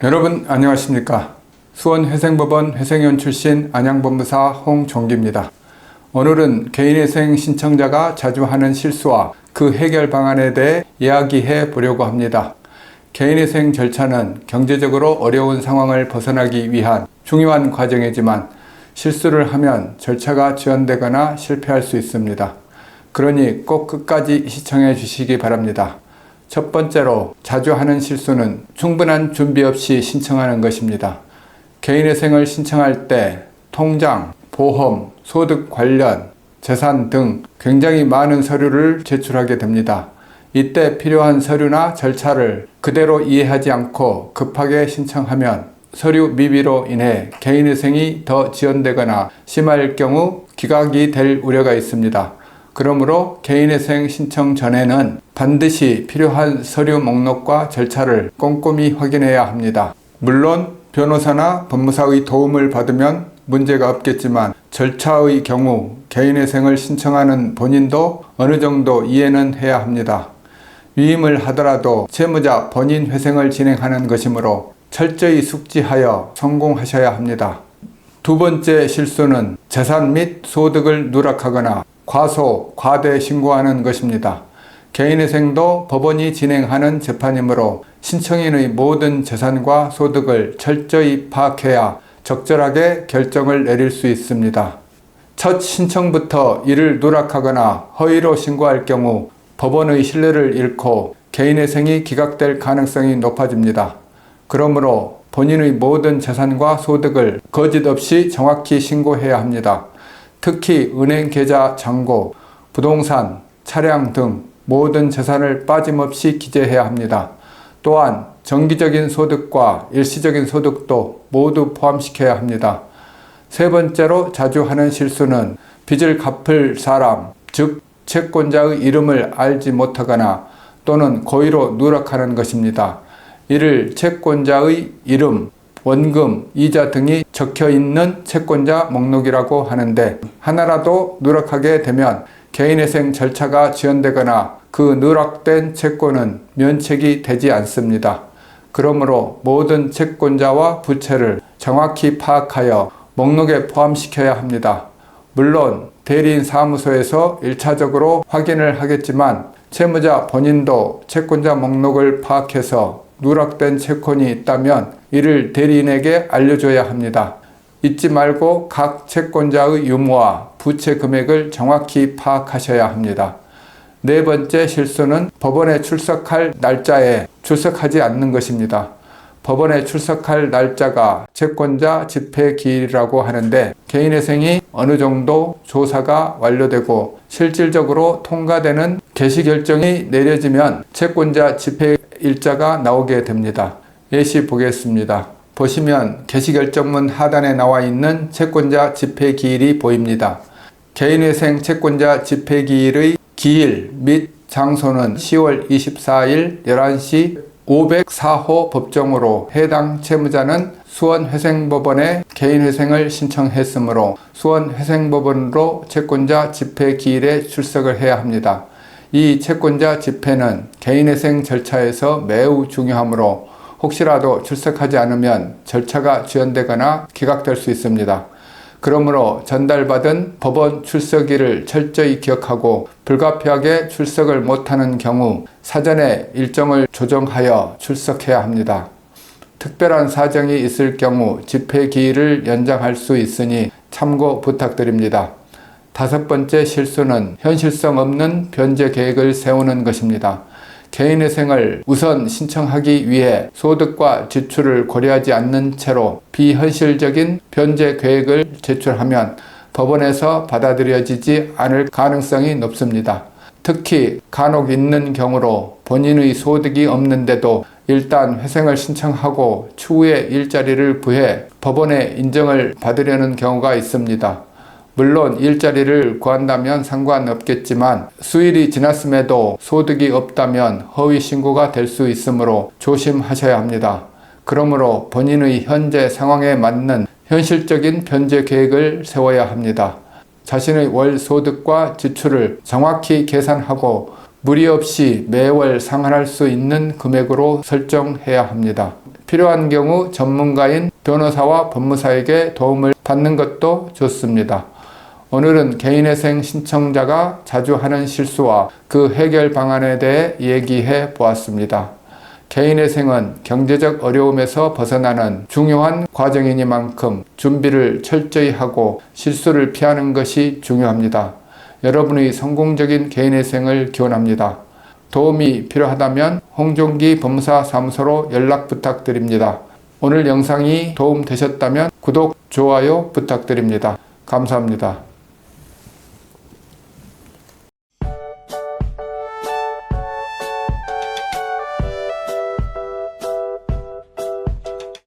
여러분 안녕하십니까. 수원회생법원 회생위원 출신 안양법무사 홍종기입니다. 오늘은 개인회생 신청자가 자주 하는 실수와 그 해결 방안에 대해 이야기해 보려고 합니다. 개인회생 절차는 경제적으로 어려운 상황을 벗어나기 위한 중요한 과정이지만 실수를 하면 절차가 지연되거나 실패할 수 있습니다. 그러니 꼭 끝까지 시청해 주시기 바랍니다. 첫 번째로 자주 하는 실수는 충분한 준비 없이 신청하는 것입니다. 개인회생을 신청할 때 통장, 보험, 소득 관련, 재산 등 굉장히 많은 서류를 제출하게 됩니다. 이때 필요한 서류나 절차를 그대로 이해하지 않고 급하게 신청하면 서류 미비로 인해 개인회생이 더 지연되거나 심할 경우 기각이 될 우려가 있습니다. 그러므로 개인회생 신청 전에는 반드시 필요한 서류 목록과 절차를 꼼꼼히 확인해야 합니다. 물론 변호사나 법무사의 도움을 받으면 문제가 없겠지만 절차의 경우 개인회생을 신청하는 본인도 어느 정도 이해는 해야 합니다. 위임을 하더라도 채무자 본인 회생을 진행하는 것이므로 철저히 숙지하여 성공하셔야 합니다. 두 번째 실수는 재산 및 소득을 누락하거나 과소, 과대 신고하는 것입니다. 개인회생도 법원이 진행하는 재판이므로 신청인의 모든 재산과 소득을 철저히 파악해야 적절하게 결정을 내릴 수 있습니다. 첫 신청부터 이를 누락하거나 허위로 신고할 경우 법원의 신뢰를 잃고 개인회생이 기각될 가능성이 높아집니다. 그러므로 본인의 모든 재산과 소득을 거짓 없이 정확히 신고해야 합니다. 특히 은행 계좌 잔고, 부동산, 차량 등 모든 재산을 빠짐없이 기재해야 합니다. 또한 정기적인 소득과 일시적인 소득도 모두 포함시켜야 합니다. 세 번째로 자주 하는 실수는 빚을 갚을 사람, 즉 채권자의 이름을 알지 못하거나 또는 고의로 누락하는 것입니다. 이를 채권자의 이름, 원금, 이자 등이 적혀 있는 채권자 목록이라고 하는데 하나라도 누락하게 되면 개인회생 절차가 지연되거나 그 누락된 채권은 면책이 되지 않습니다. 그러므로 모든 채권자와 부채를 정확히 파악하여 목록에 포함시켜야 합니다. 물론 대리인 사무소에서 1차적으로 확인을 하겠지만 채무자 본인도 채권자 목록을 파악해서 누락된 채권이 있다면 이를 대리인에게 알려줘야 합니다. 잊지 말고 각 채권자의 유무와 부채 금액을 정확히 파악하셔야 합니다. 네 번째 실수는 법원에 출석할 날짜에 출석하지 않는 것입니다. 법원에 출석할 날짜가 채권자 집행 기일이라고 하는데 개인회생이 어느 정도 조사가 완료되고 실질적으로 통과되는 개시 결정이 내려지면 채권자 집행 일자가 나오게 됩니다. 예시 보겠습니다. 보시면 개시결정문 하단에 나와 있는 채권자 집행기일이 보입니다. 개인회생 채권자 집행기일의 기일 및 장소는 10월 24일 11시 504호 법정으로 해당 채무자는 수원회생법원에 개인회생을 신청했으므로 수원회생법원으로 채권자 집행기일에 출석을 해야 합니다. 이 채권자 집행은 개인회생 절차에서 매우 중요하므로 혹시라도 출석하지 않으면 절차가 지연되거나 기각될 수 있습니다. 그러므로 전달받은 법원 출석일을 철저히 기억하고 불가피하게 출석을 못하는 경우 사전에 일정을 조정하여 출석해야 합니다. 특별한 사정이 있을 경우 집행기일을 연장할 수 있으니 참고 부탁드립니다. 다섯 번째 실수는 현실성 없는 변제 계획을 세우는 것입니다. 개인회생을 우선 신청하기 위해 소득과 지출을 고려하지 않는 채로 비현실적인 변제 계획을 제출하면 법원에서 받아들여지지 않을 가능성이 높습니다. 특히 간혹 있는 경우로 본인의 소득이 없는데도 일단 회생을 신청하고 추후에 일자리를 구해 법원의 인정을 받으려는 경우가 있습니다. 물론 일자리를 구한다면 상관없겠지만 수일이 지났음에도 소득이 없다면 허위 신고가 될 수 있으므로 조심하셔야 합니다. 그러므로 본인의 현재 상황에 맞는 현실적인 변제 계획을 세워야 합니다. 자신의 월 소득과 지출을 정확히 계산하고 무리 없이 매월 상환할 수 있는 금액으로 설정해야 합니다. 필요한 경우 전문가인 변호사와 법무사에게 도움을 받는 것도 좋습니다. 오늘은 개인회생 신청자가 자주 하는 실수와 그 해결 방안에 대해 얘기해 보았습니다. 개인회생은 경제적 어려움에서 벗어나는 중요한 과정이니만큼 준비를 철저히 하고 실수를 피하는 것이 중요합니다. 여러분의 성공적인 개인회생을 기원합니다. 도움이 필요하다면 홍종기 법무사 사무소로 연락 부탁드립니다. 오늘 영상이 도움 되셨다면 구독, 좋아요 부탁드립니다. 감사합니다.